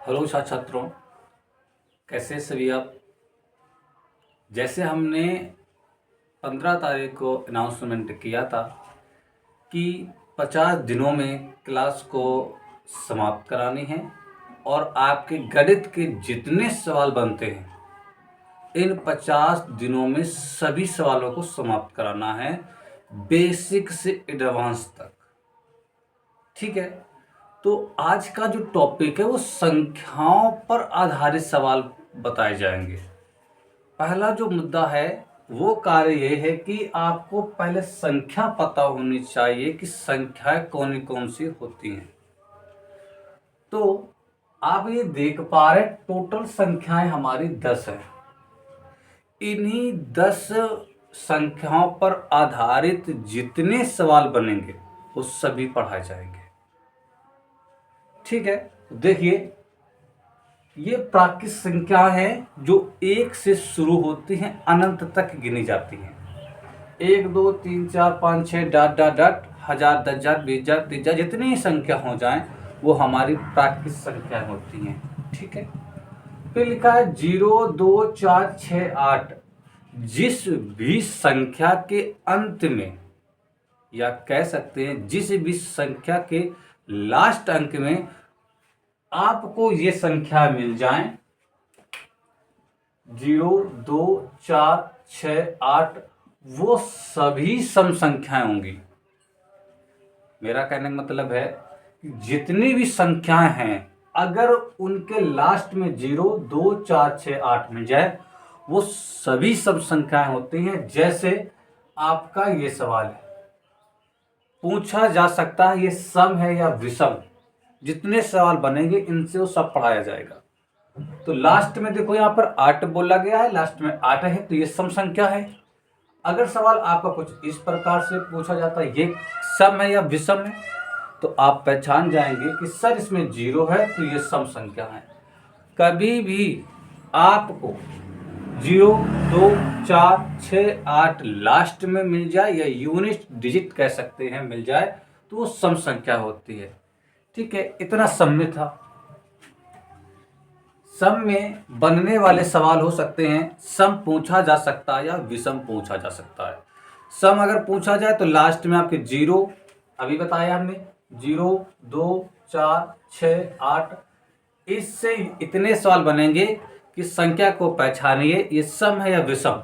Hello छात्रों, कैसे सभी आप। जैसे हमने 15 तारीख को अनाउंसमेंट किया था कि 50 दिनों में क्लास को समाप्त करानी है और आपके गणित के जितने सवाल बनते हैं इन 50 दिनों में सभी सवालों को समाप्त कराना है, बेसिक से एडवांस तक। ठीक है, तो आज का जो टॉपिक है वो संख्याओं पर आधारित सवाल बताए जाएंगे। पहला जो मुद्दा है वो कार्य ये है कि आपको पहले संख्या पता होनी चाहिए कि संख्याएं कौन कौन सी होती हैं। तो आप ये देख पा रहे टोटल संख्याएं हमारी 10 है। इन्हीं 10 संख्याओं पर आधारित जितने सवाल बनेंगे वो सभी पढ़ाए जाएंगे। ठीक है, देखिए ये प्राकृत संख्या है जो 1 से शुरू होती हैं, अनंत तक गिनी जाती हैं। 1 2 3 4 5 6 डॉट डॉट डॉट, 1000 10,000 20,000 30,000 जितनी संख्या हो जाएं वो हमारी प्राकृत संख्या होती हैं। ठीक है, फिर लिखा है 0 2 4 6 8। जिस भी संख्या के अंत में, या कह सकते हैं जिस भी संख्या के लास्ट अंक में आपको ये संख्या मिल जाए 0 2 4 6 8, वो सभी सम संख्याएं होंगी। मेरा कहने का मतलब है कि जितनी भी संख्याएं हैं अगर उनके लास्ट में 0 2 4 6 8 मिल जाए वो सभी सम संख्याएं होती हैं। जैसे आपका ये सवाल है, पूछा जा सकता है ये सम है या विषम। जितने सवाल बनेंगे इनसे वो सब पढ़ाया जाएगा। तो लास्ट में देखो यहाँ पर 8 बोला गया है, लास्ट में 8 है तो ये सम संख्या है। अगर सवाल आपका कुछ इस प्रकार से पूछा जाता है ये सम है या विषम है, तो आप पहचान जाएंगे कि सर इसमें 0 है तो ये सम संख्या है। कभी भी आपको 0 2 4 6 8 लास्ट में मिल जाए या यूनिट डिजिट कह सकते हैं मिल जाए तो वो सम संख्या होती है। ठीक है, इतना सम में था। सम में बनने वाले सवाल हो सकते हैं सम पूछा जा सकता है या विषम पूछा जा सकता है। सम अगर पूछा जाए तो लास्ट में आपके 0, अभी बताया हमने 0 2 4 6 8, इससे इतने सवाल बनेंगे कि संख्या को पहचानिए ये सम है या विषम।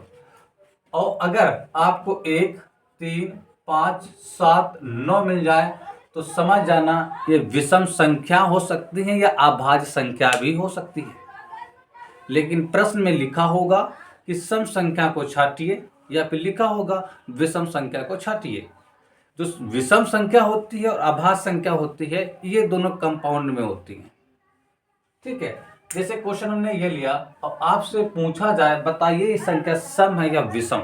और अगर आपको 1 3 5 7 9 मिल जाए तो समझ जाना ये विषम संख्या हो सकती है या अभाज्य संख्या भी हो सकती है। लेकिन प्रश्न में लिखा होगा कि सम संख्या को छांटिए या फिर लिखा होगा विषम संख्या को छांटिए। जो विषम संख्या होती है और अभाज्य संख्या होती है ये दोनों कंपाउंड में होती हैं। ठीक है, जैसे क्वेश्चन हमने ये लिया और आपसे पूछा जाए बताइए ये संख्या सम है या विषम,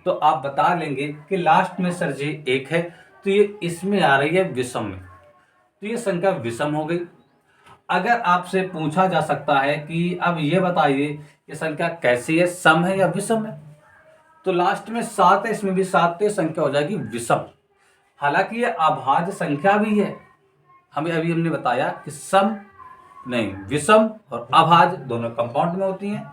तो आप बता लेंगे कि लास्ट में सर जी 1 है तो ये इसमें आ रही है विषम में, तो ये संख्या विषम हो गई। अगर आपसे पूछा जा सकता है कि अब ये बताइए ये संख्या कैसी है, सम है या विषम है, तो लास्ट में 7 है, इसमें भी 7 तो संख्या हो जाएगी विषम। हालांकि ये अभाज्य संख्या भी है, हमने बताया कि सम नहीं, विषम और अभाज्य दोनों कंपाउंड में होती हैं।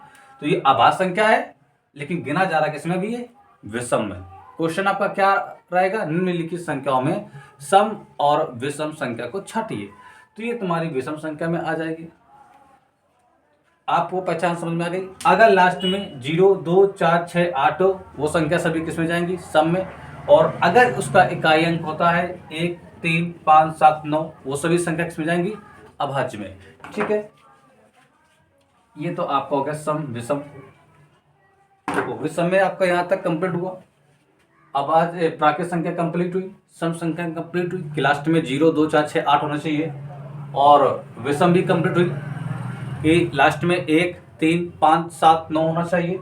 तो ये अभाज्य संख्या है लेकिन गिना जा रहा है किसमें भी है, विषम में। क्वेश्चन आपका क्या रहेगा, निम्नलिखित संख्याओं में सम और विषम संख्या को छांटिए, तो ये तुम्हारी विषम संख्या में आ जाएगी। आपको पहचान समझ में आ गई। अगर लास्ट में 0 2 4 6 8 हो वो संख्या सभी किसमें जाएंगी, सम में। और अगर उसका इकाई अंक होता है 1 3 5 7 9 वो सभी संख्या किसमें जाएंगी, अभाज्य में। ठीक है, ये तो आपका हो गया सम विषम। देखो विषम में आपका यहाँ तक कंप्लीट हुआ। अब आज प्राकृत संख्या कंप्लीट हुई, सम संख्या कंप्लीट हुई कि लास्ट में 0 2 4 6 8 होना चाहिए, और विषम भी कंप्लीट हुई कि लास्ट में 1 3 5 7 9 होना चाहिए।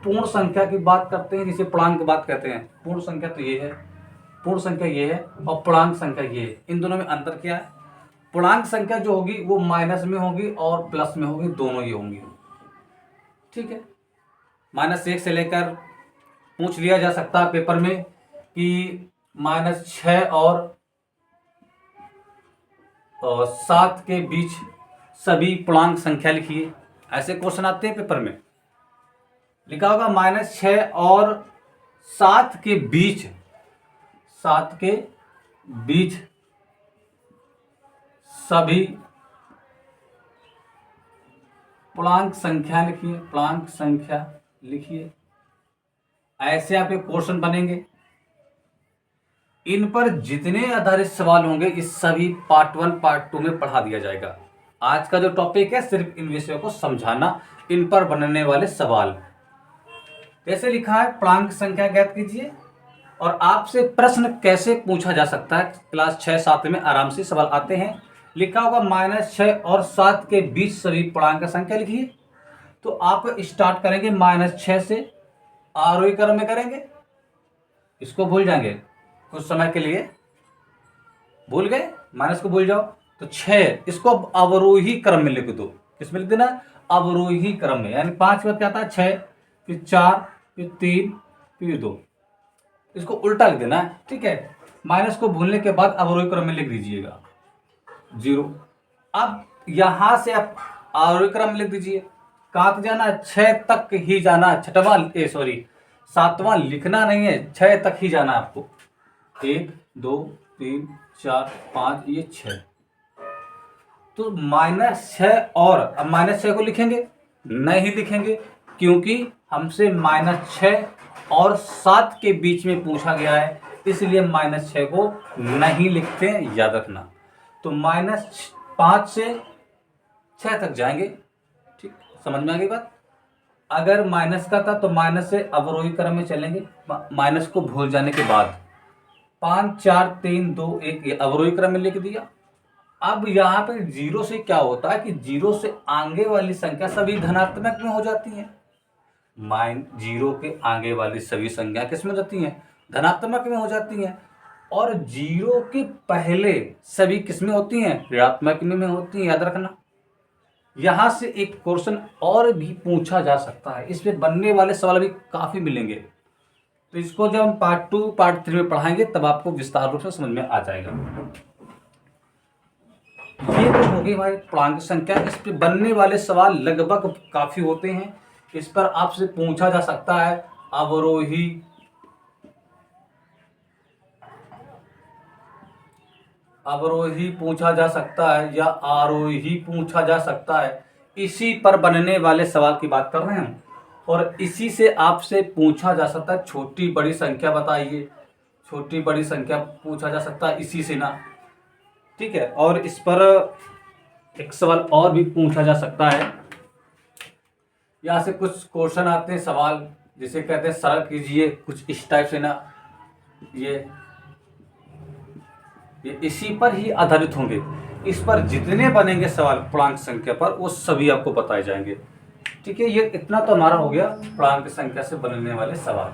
पूर्ण संख्या की बात करते हैं जिसे पूर्णांक की बात कहते हैं। पूर्ण संख्या तो ये है, पूर्ण संख्या ये है और पूर्णांक संख्या ये है। इन दोनों में अंतर क्या है, पूर्णांक संख्या जो होगी वो माइनस में होगी और प्लस में होगी, दोनों ही होंगी। ठीक है, -1 से लेकर पूछ लिया जा सकता है पेपर में कि -6 और 7 के बीच सभी पूर्णांक संख्या लिखिए। ऐसे क्वेश्चन आते हैं पेपर में। लिखा होगा -6 और 7 के बीच, 7 के बीच सभी पूर्णांक संख्या लिखिए, पूर्णांक संख्या लिखिए। ऐसे आपके क्वेश्चन बनेंगे। इन पर जितने आधारित सवाल होंगे इस सभी पार्ट 1 पार्ट 2 में पढ़ा दिया जाएगा। आज का जो टॉपिक है सिर्फ इन विषयों को समझाना, इन पर बनने वाले सवाल। कैसे लिखा है, पूर्णांक संख्या ज्ञात कीजिए और आपसे प्रश्न कैसे पूछा जा सकता है। क्लास 6-7 में आराम से सवाल आते हैं। लिखा होगा -6 और 7 के बीच सभी पूर्णांक संख्या लिखिए। तो आप स्टार्ट करेंगे -6 से, आरोही क्रम में करेंगे। इसको भूल जाएंगे कुछ समय के लिए, भूल गए, माइनस को भूल जाओ। तो 6 इसको अब अवरोही क्रम में लिख दो। किसमें लिख देना, अवरोही क्रम में। यानी 5 के बाद क्या आता है 6, फिर 4, फिर 3, फिर 2। इसको उल्टा लिख देना है, ठीक है। माइनस को भूलने के बाद अवरोही क्रम में लिख दीजिएगा 0। अब यहां से आप आरोही क्रम में लिख दीजिए। कहां तक जाना है, 6 तक ही जाना है। 7वां लिखना नहीं है, 6 तक ही जाना है आपको। 1 2 3 4 5, ये 6। तो -6 और अब -6 को लिखेंगे, नहीं लिखेंगे, क्योंकि हमसे -6 और 7 के बीच में पूछा गया है, इसलिए -6 को नहीं लिखते हैं, याद रखना। तो -5 से 6 तक जाएंगे, ठीक, समझ में आ गई बात। अगर माइनस का था तो माइनस से अवरोही क्रम में चलेंगे, माइनस को भूल जाने के बाद। 5 4 3 2 1 ये अवरोही क्रम में लिख दिया। अब यहाँ पे 0 से क्या होता है कि 0 से आगे वाली संख्या सभी धनात्मक में हो जाती है। 0 के आगे वाली सभी संख्या किस में हो जाती हैं, धनात्मक में हो जाती हैं। और 0 के पहले सभी किस में होती हैं, ऋणात्मक में होती हैं, याद रखना। यहां से एक क्वेश्चन और भी पूछा जा सकता है, इसमें बनने वाले सवाल भी काफी मिलेंगे। तो इसको जब हम पार्ट 2 पार्ट 3 में पढ़ाएंगे तब आपको विस्तार रूप से समझ में आ जाएगा। ये तो होगी हमारी पूर्णांक संख्या। इस पे बनने वाले सवाल लगभग काफी होते हैं। इस पर आपसे पूछा जा सकता है अवरोही पूछा जा सकता है या आरोही पूछा जा सकता है। इसी पर बनने वाले सवाल की बात कर रहे हैं हम। और इसी से आपसे पूछा जा सकता है छोटी बड़ी संख्या बताइए, छोटी बड़ी संख्या पूछा जा सकता है इसी से ना, ठीक है। और इस पर एक सवाल और भी पूछा जा सकता है। यहाँ से कुछ क्वेश्चन आते हैं सवाल, जिसे कहते हैं सरल कीजिए, कुछ इस टाइप से ना, ये इसी पर ही आधारित होंगे। इस पर जितने बनेंगे सवाल पूर्णांक संख्या पर वो सभी आपको बताए जाएंगे, ठीक है। ये इतना तो हमारा हो गया पूर्णांक संख्या से बनने वाले सवाल।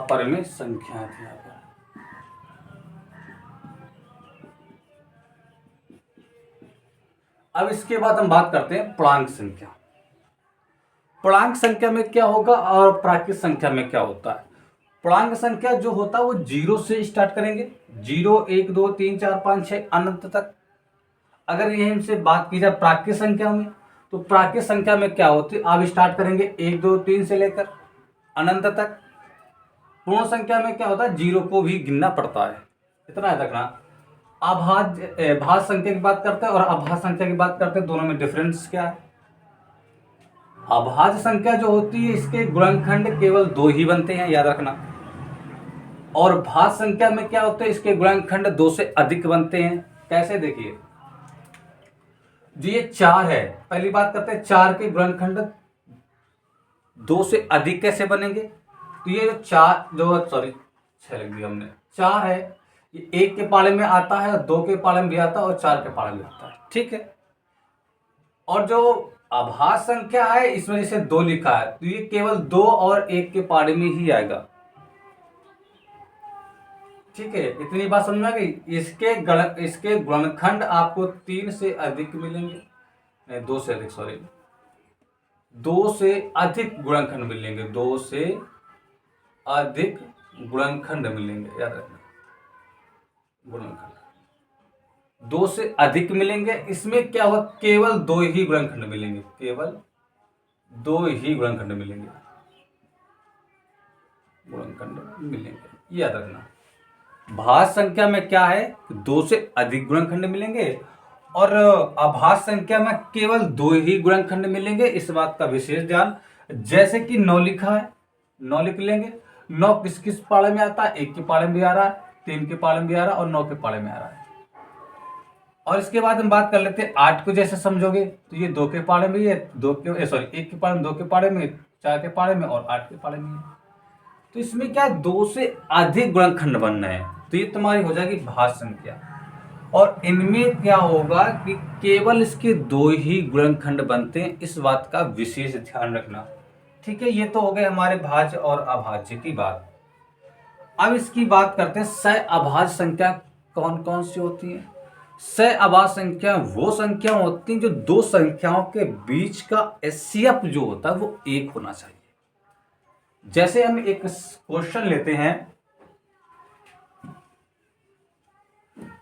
पर में संख्या थी यहाँ पर। अब इसके बाद हम बात करते हैं पूर्णांक संख्या। पूर्णांक संख्या में क्या होगा और प्राकृत संख्या में क्या होता है। पूर्णांक संख्या जो होता है वो 0 से स्टार्ट करेंगे, 0 1 2 3 4 5 6 अनंत तक। अगर यही हमसे बात की जाए प्राकृत संख्या में, तो प्राकृत संख्या में क्या होती है, आप स्टार्ट करेंगे 1 2 3 से लेकर अनंत तक। पूर्ण संख्या में क्या होता है, 0 को भी गिनना पड़ता है, इतना याद रखना। भाज्य संख्या की बात करते हैं और अभाज्य संख्या की बात करते हैं, दोनों में डिफरेंस क्या है। अभाज्य संख्या जो होती है इसके गुणनखंड केवल 2 ही बनते हैं, याद रखना। और भाज्य संख्या में क्या होता है, इसके गुणनखंड 2 से अधिक बनते हैं। कैसे, देखिए जी, ये 4 है, पहली बात करते हैं 4 के गुणनखंड 2 से अधिक कैसे बनेंगे। तो ये जो 6 लिख दिया हमने, 4 है, ये 1 के पाले में आता है, 2 के पाले में भी आता है और 4 के पाले में आता है, ठीक है। और जो अभाज्य संख्या है इसमें जैसे 2 लिखा है तो ये केवल 2 और 1 के पाले में ही आएगा, ठीक है। इतनी बात समझ में आ गई। इसके गुणनखंड आपको 3 से अधिक मिलेंगे, नहीं 2 से अधिक, 2 से अधिक गुणनखंड मिलेंगे, 2 से अधिक गुणनखंड मिलेंगे, याद रखना, गुणनखंड। 2 से अधिक मिलेंगे, इसमें क्या होगा, केवल 2 ही गुणनखंड मिलेंगे, केवल 2 ही गुणनखंड मिलेंगे, ये याद रखना। भाज्य संख्या में क्या है, 2 से अधिक गुणनखंड मिलेंगे और अभाज्य संख्या में केवल 2 ही गुणनखंड मिलेंगे, इस बात का विशेष ध्यान। जैसे कि 9 लिखा है, 9 लिख लेंगे। 9 किस किस पाड़े में आता है, 1 के पाड़े में भी आ रहा है, 3 के पाड़े में भी आ रहा है और 9 के पाड़े में आ रहा है। और इसके बाद हम बात कर लेते हैं 8 को। जैसे समझोगे तो ये 2 के पाड़े में, ये 1 के पाड़े में, 2 के पाड़े में, 4 के पाड़े में और 8 के पाड़े में। तो इसमें क्या 2 से अधिक गुणनखंड बन रहे हैं, तो ये तुम्हारी हो जाएगी भाज्य संख्या। और इनमें क्या होगा कि केवल इसके 2 ही गुणनखंड बनते हैं, इस बात का विशेष ध्यान रखना। ठीक है, ये तो हो गए हमारे भाज्य और अभाज्य की बात। अब इसकी बात करते हैं सह अभाज्य संख्या कौन कौन सी होती है। सह अभाज्य संख्या वो संख्या होती हैं जो 2 संख्याओं के बीच का एचसीएफ जो होता है वो 1 होना चाहिए। जैसे हम एक क्वेश्चन लेते हैं,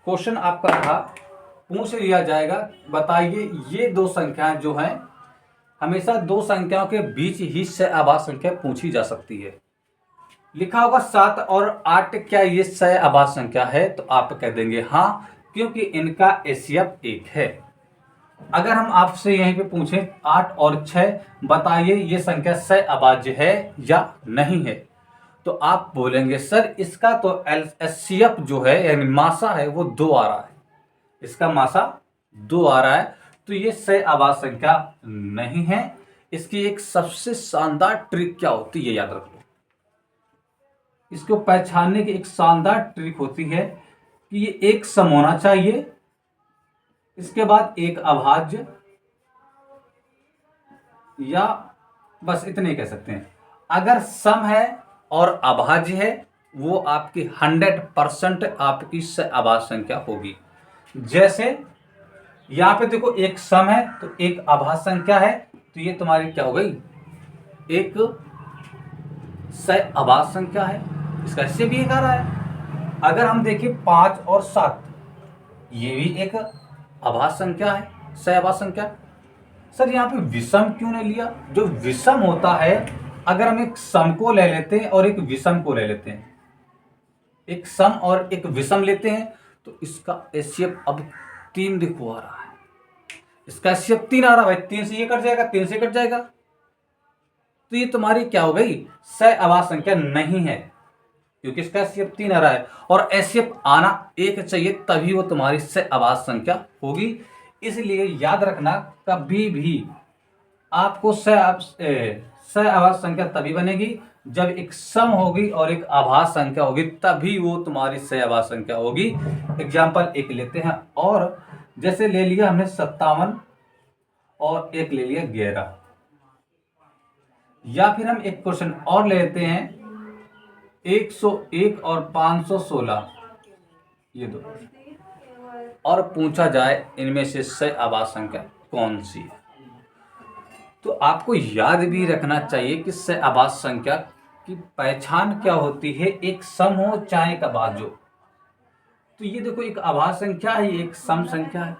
क्वेश्चन आपका था, पूछ लिया जाएगा, बताइए ये 2 संख्याएं जो हैं, हमेशा 2 संख्याओं के बीच ही सह अभाज्य संख्या पूछी जा सकती है। लिखा होगा 7 और 8, क्या ये सह अभाज्य संख्या है, तो आप कह देंगे हाँ, क्योंकि इनका एचसीएफ 1 है। अगर हम आपसे यहीं पे पूछें 8 और 6, बताइए ये संख्या सह अभाज्य है या नहीं है, तो आप बोलेंगे सर इसका तो एचसीएफ जो है यानी मासा है वो 2 आ रहा है, इसका मासा 2 आ रहा है, तो ये सह अभाज्य संख्या नहीं है। इसकी एक सबसे शानदार ट्रिक क्या होती है, ये याद रख लो। इसको पहचानने की एक शानदार ट्रिक होती है कि ये एक सम होना चाहिए, इसके बाद एक अभाज्य, या बस इतने ही कह सकते हैं। अगर सम है और अभाज्य है, वो आपकी 100% आपकी सह अभाज्य संख्या होगी। जैसे यहां पे देखो एक सम है तो एक अभाज्य संख्या है, तो ये तुम्हारी क्या हो गई, एक सह अभाज्य संख्या है, इसका इससे भी एक आ रहा है। अगर हम देखें 5 और 7, ये भी एक अभाज्य संख्या है, सह अभाज्य संख्या। सर यहाँ पे विषम क्यों नहीं लिया, जो विषम होता है, अगर हम एक सम को ले लेते हैं और एक विषम को ले लेते हैं, एक सम और एक विषम लेते हैं, तो इसका एचसीएफ अब 3 देखो आ रहा है, इसका एचसीएफ 3 आ रहा है भाई, 3 से ये कट जाएगा, 3 से कट जाएगा, तो ये तुम्हारी क्या हो गई, सह अभाज्य संख्या नहीं है, क्योंकि इसका एचसीएफ 3 आ रहा है और एचसीएफ आना 1 चाहिए, तभी वो तुम्हारी सह अभाज्य संख्या होगी। इसलिए याद रखना, कभी भी आपको सह अभाज्य संख्या तभी बनेगी जब एक सम होगी और एक अभाज्य संख्या होगी, तभी वो तुम्हारी सह अभाज्य संख्या होगी। एग्जाम्पल एक लेते हैं, और जैसे ले लिया हमने 57 और एक ले लिया 11, या फिर हम एक क्वेश्चन और ले लेते हैं 101 और 516, ये दो, और पूछा जाए इनमें से सह अभाज्य संख्या कौन सी है, तो आपको याद भी रखना चाहिए कि सह अभाज्य संख्या की पहचान क्या होती है, एक सम हो चाहे एक अभाज्य हो। तो ये देखो एक अभाज्य संख्या है, ये एक सम संख्या है,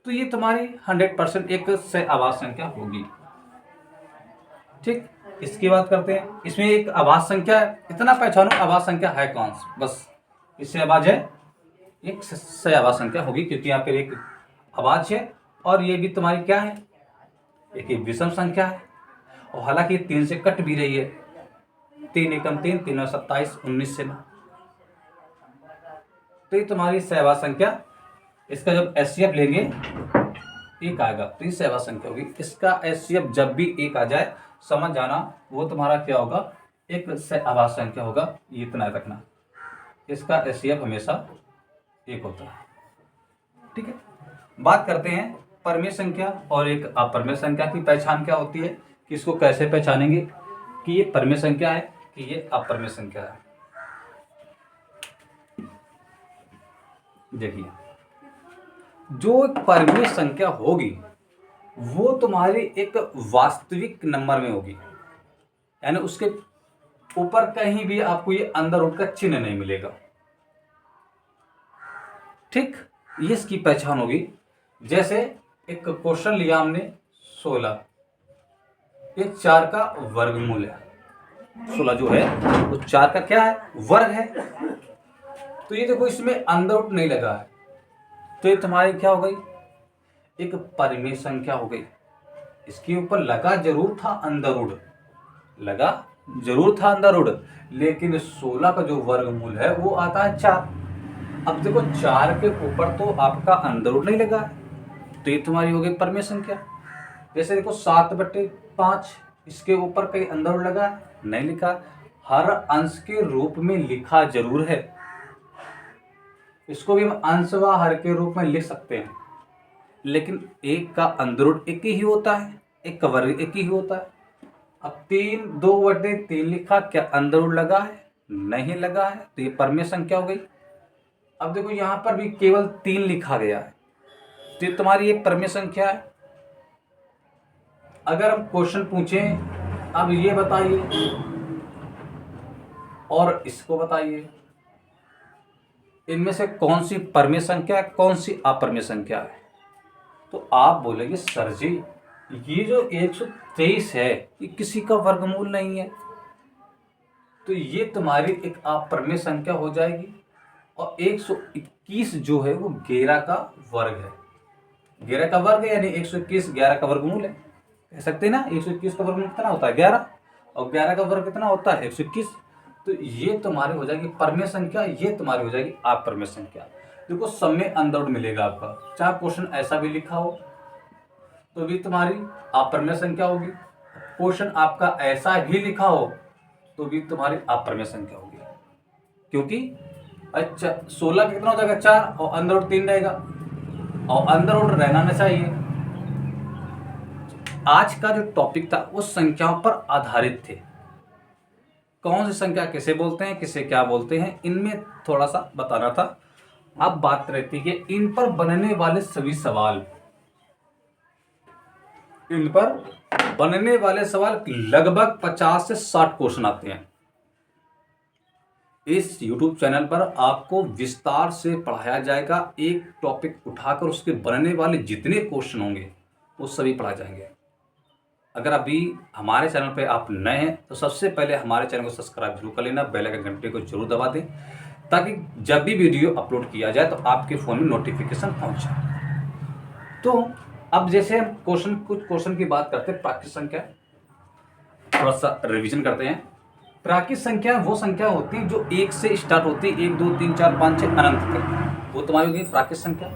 तो ये तुम्हारी 100% एक सह अभाज्य संख्या होगी। ठीक, इसकी बात करते हैं, इसमें एक अभाज्य संख्या है, इतना पहचानो अभाज्य संख्या है कौन सी, बस इससे अभाज्य है, एक सह अभाज्य संख्या होगी, क्योंकि यहाँ पे एक अभाज्य है और ये भी तुम्हारी क्या है, एक विषम संख्या है, और हालांकि 3 से कट भी रही है, 3 एकम 3, 3 और 27, 19 से ना, तो ये तुम्हारी सह अभाज्य संख्या, इसका जब एचसीएफ लेंगे 1 आएगा, तो ये सह अभाज्य संख्या होगी। इसका एचसीएफ जब भी 1 आ जाए, समझ जाना वो तुम्हारा क्या होगा, एक सह अभाज्य संख्या होगा, ये इतना रखना, इसका एचसीएफ हमेशा 1 होता है। ठीक है, बात करते हैं परमेय संख्या और एक अपरमेय संख्या की पहचान क्या होती है, कि इसको कैसे पहचानेंगे कि ये परमेय संख्या है कि ये अपरमेय संख्या है। देखिए, जो परमेय संख्या होगी वो तुम्हारी एक वास्तविक नंबर में होगी, यानी उसके ऊपर कहीं भी आपको ये अंदर रूट का चिन्ह नहीं मिलेगा। ठीक, ये इसकी पहचान होगी। जैसे एक क्वेश्चन लिया हमने 16, ये 4 का वर्गमूल है। 16 जो है वो 4 का क्या है, वर्ग है। तो ये देखो इसमें अंडर रूट नहीं लगा है, तो ये तुम्हारी क्या हो गई, एक परिमेय संख्या हो गई। इसके ऊपर लगा जरूर था अंडर रूट, लगा जरूर था अंडर रूट, लेकिन 16 का जो वर्गमूल है वो आता है 4। अब देखो 4 के ऊपर तो आपका अंडर रूट नहीं लगा है, तो ये तुम्हारी हो गई परिमेय संख्या। जैसे देखो 7/5, इसके ऊपर कहीं अंडर रूट लगा है, नहीं लिखा। हर अंश के रूप में लिखा जरूर है, इसको भी हम अंश व हर के रूप में लिख सकते हैं, लेकिन एक का अंडर रूट एक ही होता है, एक का वर्ग एक ही होता है। अब 2/3 लिखा, क्या अंडर रूट लगा है, नहीं लगा है, तो ये परिमेय संख्या हो गई। अब देखो यहां पर भी केवल 3 लिखा गया है, तो ये तुम्हारी एक परिमेय संख्या है। अगर हम क्वेश्चन पूछें, अब ये बताइए और इसको बताइए, इनमें से कौन सी परिमेय संख्या है, कौन सी अपरिमेय संख्या है, तो आप बोलेंगे सर जी ये जो 123 है ये किसी का वर्गमूल नहीं है, तो ये तुम्हारी एक अपरिमेय संख्या हो जाएगी। और 121 जो है वो 11 का वर्ग है, 11 का वर्ग है, यानी 121 11 का वर्गमूल है, कह सकते हैं ना। 121 का वर्गमूल कितना होता है 11, और 11 का वर्ग कितना होता है 121। तो ये तुम्हारी हो जाएगी परिमेय संख्या, ये तुम्हारी हो जाएगी अपरिमेय संख्या। देखो सब में अंडर रूट मिलेगा आपका, चाहे क्वेश्चन ऐसा भी लिखा हो तो भी तुम्हारी अपरिमेय संख्या होगी, क्वेश्चन आपका ऐसा भी लिखा हो तो भी तुम्हारी अपरिमेय संख्या होगी। क्योंकि अच्छा 16 कितना हो जाएगा 4, और अंडर रूट 3 रहेगा, और अंडर रूट रहना नहीं चाहिए। आज का जो टॉपिक था वो संख्याओं पर आधारित थे, कौन सी संख्या किसे बोलते हैं, किसे क्या बोलते हैं, इनमें थोड़ा सा बताना था। अब बात रहती है कि इन पर बनने वाले सभी सवाल, इन पर बनने वाले सवाल लगभग 50 से 60 क्वेश्चन आते हैं। इस YouTube चैनल पर आपको विस्तार से पढ़ाया जाएगा, एक टॉपिक उठाकर उसके बनने वाले जितने क्वेश्चन होंगे वो सभी पढ़ाए जाएंगे। अगर अभी हमारे चैनल पे आप नए हैं तो सबसे पहले हमारे चैनल को सब्सक्राइब जरूर कर लेना, बेल आइकन घंटे को जरूर दबा दें, ताकि जब भी वीडियो अपलोड किया जाए तो आपके फ़ोन में नोटिफिकेशन पहुंच जाए। तो अब जैसे हम कुछ क्वेश्चन की बात करते हैं, प्राकृत संख्या थोड़ा सा रिवीजन करते हैं। प्राकृत संख्या वो संख्या होती है जो 1 से स्टार्ट होती है, 1 2 3 4 5 6 अनंत तक, वो तुम्हारी होगी प्राकृत संख्या।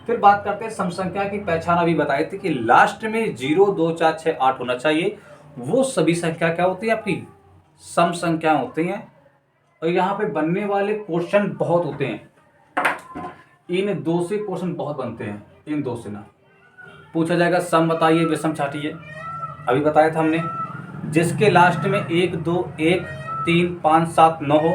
फिर बात करते हैं सम संख्या की पहचान, अभी बताई थी कि लास्ट में 0 2 4 6 8 होना चाहिए, वो सभी संख्या क्या होती है आपकी सम संख्या होती हैं। और यहाँ पे बनने वाले क्वेश्चन बहुत होते हैं, इन 2 से क्वेश्चन बहुत बनते हैं, इन 2 से ना पूछा जाएगा सम बताइए विषम छाटिए, अभी बताया था हमने। जिसके लास्ट में 1 2 1 3 5 7 9 हो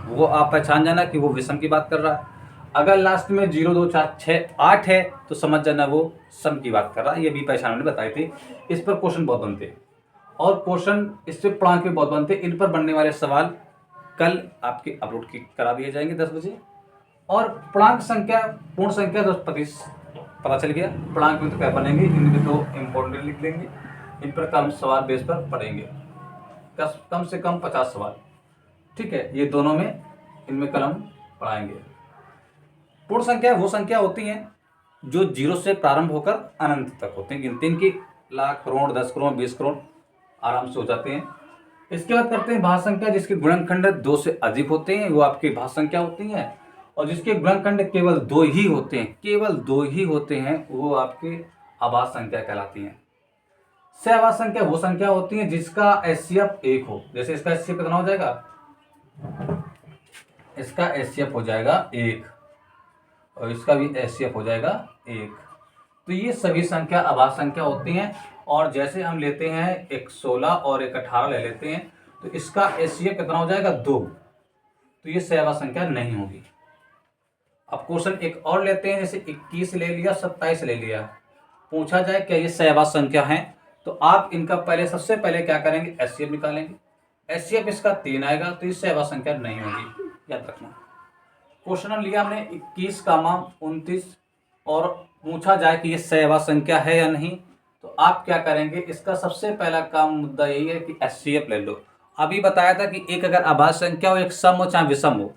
वो आप पहचान जाना कि वो विषम की बात कर रहा है। अगर लास्ट में 0 2 4 6 8 है तो समझ जाना वो सम की बात कर रहा है, ये भी पहचान हमने बताई थी। इस पर क्वेश्चन बहुत बनते हैं, और क्वेश्चन इससे पूर्णांक भी बहुत बनते हैं। इन पर बनने वाले सवाल कल आपके अपलोड करा दिए जाएंगे 10 बजे। और पूर्णांक संख्या पूर्ण संख्या 10 पता चल गया, पूर्णांक में तो क्या बनेंगे, इनके तो इम्पोर्टेंट लिख लेंगे, इन पर कम सवाल बेस पर पढ़ेंगे, कम से कम 50 सवाल, ठीक है। ये दोनों में इनमें कल हम पढ़ाएंगे। पूर्ण संख्या वो संख्या होती हैं जो 0 से प्रारंभ होकर अनंत तक होते हैं, गिनती इनकी लाख करोड़ 10 करोड़ 20 करोड़ आराम से हो जाते हैं। इसके बाद करते हैं भाज्य संख्या, जिसके गुणनखंड 2 से अधिक होते हैं वो आपकी भाज्य संख्या होती हैं, और जिसके गुणनखंड केवल 2 ही होते हैं, केवल 2 ही होते हैं, वो आपके अभाज्य संख्या कहलाती हैं। सहभाज्य संख्या वो संख्या होती है जिसका एचसीएफ 1 हो, जैसे इसका एचसीएफ कितना हो जाएगा, इसका एचसीएफ हो जाएगा 1 और इसका भी एचसीएफ हो जाएगा 1, तो ये सभी संख्या अभाज्य संख्या होती हैं। और जैसे हम लेते हैं एक 16 और एक 18 ले लेते हैं तो इसका एचसीएफ कितना हो जाएगा 2, तो ये सहभाज्य संख्या नहीं होगी। अब क्वेश्चन एक और लेते हैं, जैसे 21 ले लिया 27 ले लिया, पूछा जाए क्या ये सहभाज्य संख्या है, तो आप इनका पहले सबसे पहले क्या करेंगे एचसीएफ निकालेंगे, एचसीएफ इसका 3 आएगा तो ये सहभाज्य संख्या नहीं होगी, याद रखना। क्वेश्चन लिया हमने 21, 29, और पूछा जाए कि ये सैवा संख्या है या नहीं, तो आप क्या करेंगे, इसका सबसे पहला काम मुद्दा यही है कि एचसीएफ ले लो। अभी बताया था कि एक अगर आभाज्य संख्या हो, एक सम हो चाहे विषम हो,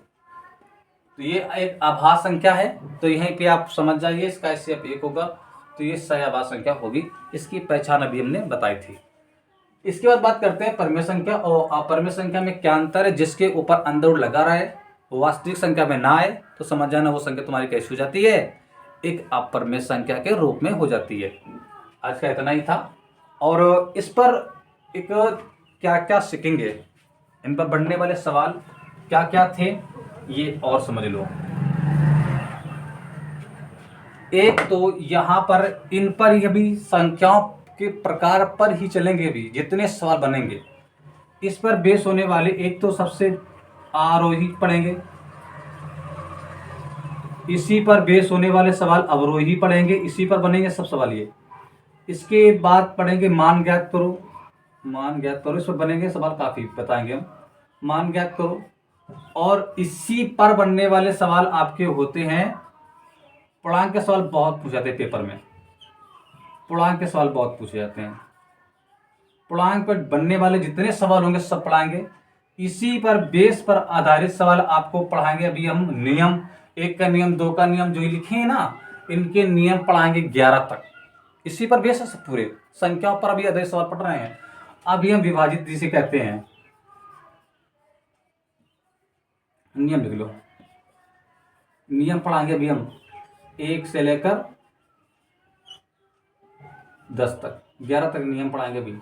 तो ये एक आभाज्य संख्या है, तो यहीं पे आप समझ जाइए इसका एचसीएफ 1 होगा, तो ये सही आभाज्य संख्या होगी। इसकी पहचान अभी हमने बताई थी। इसके बाद बात करते हैं परमेय संख्या और अपरमेय संख्या में क्या अंतर है। जिसके ऊपर अंदर लगा रहा है वो वास्तविक संख्या में ना आए तो समझ जाना वो संख्या तुम्हारी कैसी हो जाती है, एक अपरमेय संख्या के रूप में हो जाती है। आज का इतना ही था, और इस पर एक क्या क्या सीखेंगे, इन पर बढ़ने वाले सवाल क्या क्या थे ये और समझ लो। एक तो यहाँ पर इन पर ये भी संख्याओं के प्रकार पर ही चलेंगे, भी जितने सवाल बनेंगे इस पर बेस होने वाले, एक तो सबसे आरोही पढ़ेंगे, इसी पर बेस होने वाले सवाल अवरोही पढ़ेंगे, इसी पर बनेंगे सब सवाल ये। इसके बाद पढ़ेंगे मान ज्ञात करो, मान ज्ञात करो, इस पर बनेंगे सवाल काफ़ी बताएंगे हम, मान ज्ञात करो। और इसी पर बनने वाले सवाल आपके होते हैं, पूर्णांक के सवाल बहुत पूछे जाते हैं पेपर में, पूर्णांक के सवाल बहुत पूछे जाते हैं। पूर्णांक पर बनने वाले जितने सवाल होंगे सब पढ़ाएंगे, इसी पर बेस पर आधारित सवाल आपको पढ़ाएंगे। अभी हम नियम, 1 का नियम, 2 का नियम जो लिखे हैं ना, इनके नियम पढ़ाएंगे 11 तक, इसी पर बेस है सब पूरे। संख्याओं पर अभी आधारित सवाल पढ़ रहे हैं। अभी हम विभाजित जिसे कहते हैं, नियम लिख लो, नियम पढ़ाएंगे अभी हम 1 से लेकर 10 तक, 11 तक नियम पढ़ाएंगे अभी।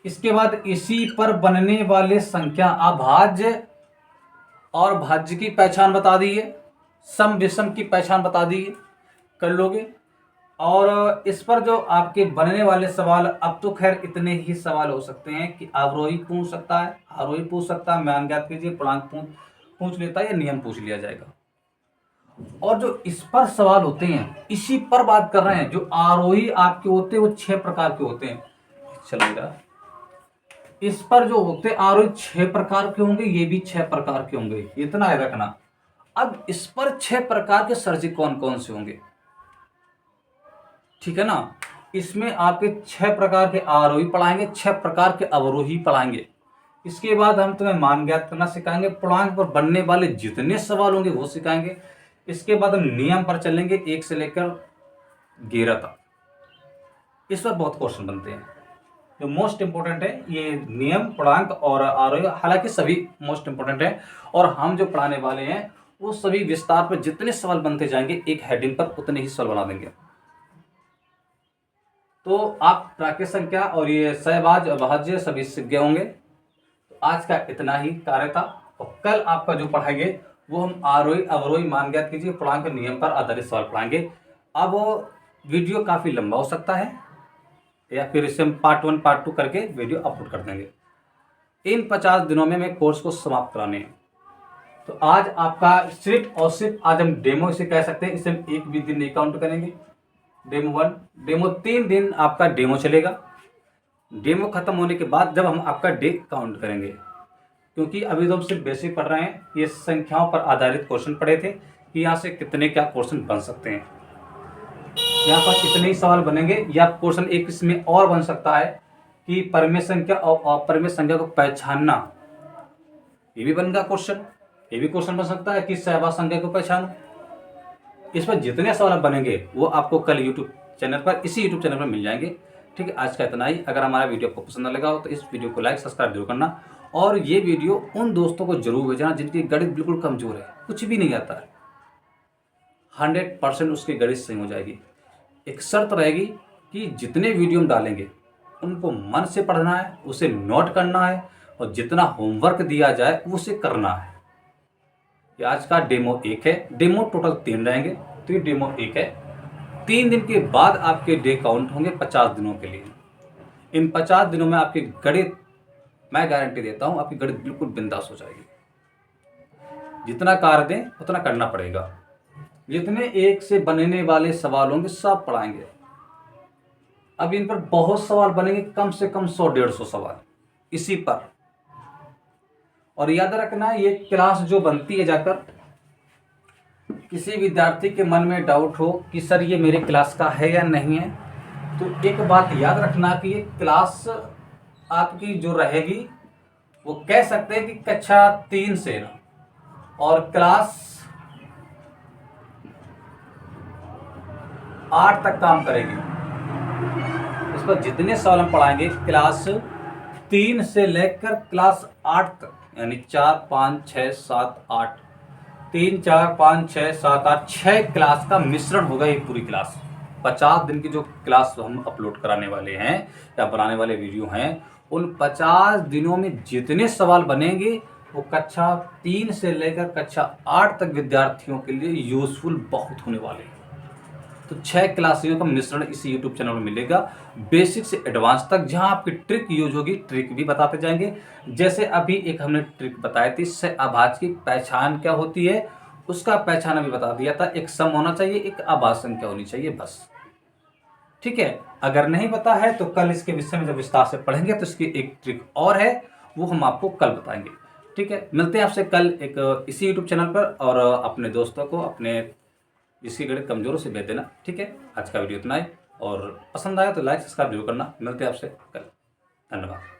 इसके बाद इसी पर बनने वाले संख्या अभाज्य और भाज्य की पहचान बता दी है, सम विषम की पहचान बता दी है, कर लोगे। और इस पर जो आपके बनने वाले सवाल, अब तो खैर इतने ही सवाल हो सकते हैं कि अवरोही पूछ सकता है, आरोही पूछ सकता है, मान ज्ञात कीजिए, पूर्णांक पूछ लेता है, या नियम पूछ लिया जाएगा। और जो इस पर सवाल होते हैं इसी पर बात कर रहे हैं, जो आरोही आपके होते हैं वो 6 प्रकार के होते हैं। चलेगा, इस पर जो होते आरोही 6 प्रकार के होंगे, ये भी 6 प्रकार के होंगे, इतना है रखना। अब इस पर 6 प्रकार के सर्जी कौन कौन से होंगे, ठीक है ना। इसमें आपके 6 प्रकार के आरोही पढ़ाएंगे, 6 प्रकार के अवरोही पढ़ाएंगे। इसके बाद हम तुम्हें मान ज्ञात करना सिखाएंगे, पूर्णांक पर बनने वाले जितने सवाल होंगे वो सिखाएंगे। इसके बाद हम नियम पर चलेंगे 1 से लेकर 11 तक, इस पर बहुत क्वेश्चन बनते हैं। जो मोस्ट इंपोर्टेंट है ये नियम, पूर्णांक और आरोही, हालांकि सभी मोस्ट इंपोर्टेंट है, और हम जो पढ़ाने वाले हैं वो सभी विस्तार पर जितने सवाल बनते जाएंगे एक हेडिंग पर उतने ही सवाल बना देंगे। तो आप प्राकृत संख्या और ये सहभाज्य अभाज्य सभी सीख गए होंगे। तो आज का इतना ही कार्य था, और कल आपका जो पढ़ाएंगे वो हम आरोही अवरोही मान ज्ञात कीजिए पूर्णांक नियम पर आधारित सवाल पढ़ाएंगे। अब वीडियो काफ़ी लंबा हो सकता है, या फिर इसे हम पार्ट 1 पार्ट 2 करके वीडियो अपलोड कर देंगे। इन 50 दिनों में मैं कोर्स को समाप्त कराने हैं। तो आज आपका सिर्फ और सिर्फ आज हम डेमो इसे कह सकते हैं, इसे हम एक भी दिन नहीं काउंट करेंगे। डेमो 1, डेमो 3 दिन आपका डेमो चलेगा। डेमो खत्म होने के बाद जब हम आपका डे काउंट करेंगे, क्योंकि अभी तो हम सिर्फ बेसिक पढ़ रहे हैं, ये संख्याओं पर आधारित क्वेश्चन पढ़े थे कि यहाँ से कितने क्या क्वेश्चन बन सकते हैं, यहाँ पर कितने ही सवाल बनेंगे, या क्वेश्चन एक इसमें और बन सकता है कि परमेय संख्या और अपरमेय संख्या को पहचानना, ये भी बनेगा क्वेश्चन। ये भी क्वेश्चन बन सकता है कि सहभाज्य संख्या को पहचानो। इस पर जितने सवाल बनेंगे वो आपको कल यूट्यूब चैनल पर, इसी यूट्यूब चैनल पर मिल जाएंगे। ठीक है, आज का इतना ही। अगर हमारा वीडियो आपको पसंद लगा हो तो इस वीडियो को लाइक सब्सक्राइब जरूर करना, और ये वीडियो उन दोस्तों को जरूर भेजना जिनकी गणित बिल्कुल कमजोर है, कुछ भी नहीं आता है, 100% उसकी गणित सही हो जाएगी। एक शर्त रहेगी कि जितने वीडियो हम डालेंगे उनको मन से पढ़ना है, उसे नोट करना है, और जितना होमवर्क दिया जाए उसे करना है। ये आज का डेमो 1 है, डेमो टोटल 3 रहेंगे, तो ये डेमो 1 है। 3 दिन के बाद आपके डे काउंट होंगे 50 दिनों के लिए। इन 50 दिनों में आपकी गणित, मैं गारंटी देता हूँ, आपकी गणित बिल्कुल बिंदास हो जाएगी। जितना कार्य दें उतना करना पड़ेगा। जितने 1 से बनने वाले सवाल होंगे सब पढ़ाएंगे। अब इन पर बहुत सवाल बनेंगे, कम से कम 100-150 सवाल इसी पर। और याद रखना ये क्लास जो बनती है जाकर किसी विद्यार्थी के मन में डाउट हो कि सर ये मेरे क्लास का है या नहीं है, तो एक बात याद रखना कि ये क्लास आपकी जो रहेगी वो कह सकते हैं कि कक्षा 3 से ना, और क्लास 8 तक काम करेगी। इस पर जितने सवाल हम पढ़ाएंगे क्लास 3 से लेकर क्लास 8 तक, यानी 4 5 6 7 8, 3 4 5 6 7 8, 6 क्लास का मिश्रण होगा ये पूरी क्लास। 50 दिन की जो क्लास हम अपलोड कराने वाले हैं या बनाने वाले वीडियो हैं, उन 50 दिनों में जितने सवाल बनेंगे वो कक्षा 3 से लेकर कक्षा 8 तक विद्यार्थियों के लिए यूजफुल बहुत होने वाले हैं। तो 6 क्लासियों का मिश्रण इस यूट्यूब चैनल में मिलेगा, बेसिक से एडवांस तक, जहां आपकी ट्रिक यूज होगी। ट्रिक भी बताते जाएंगे, जैसे अभी एक हमने ट्रिक बताई थी, सहअभाज्य की पहचान क्या होती है उसका पहचान अभी बता दिया था। एक सम होना चाहिए, एक अभाज्य संख्या होनी चाहिए, बस। ठीक है, अगर नहीं पता है तो कल इसके विषय में जब विस्तार से पढ़ेंगे तो इसकी एक ट्रिक और है, वो हम आपको कल बताएंगे। ठीक है, मिलते हैं आपसे कल एक इसी यूट्यूब चैनल पर, और अपने दोस्तों को, अपने जिसकी गणित कमजोरों से भेज देना। ठीक है, आज का वीडियो इतना ही, और पसंद आया तो लाइक सब्सक्राइब जरूर करना। मिलते हैं आपसे कल, धन्यवाद।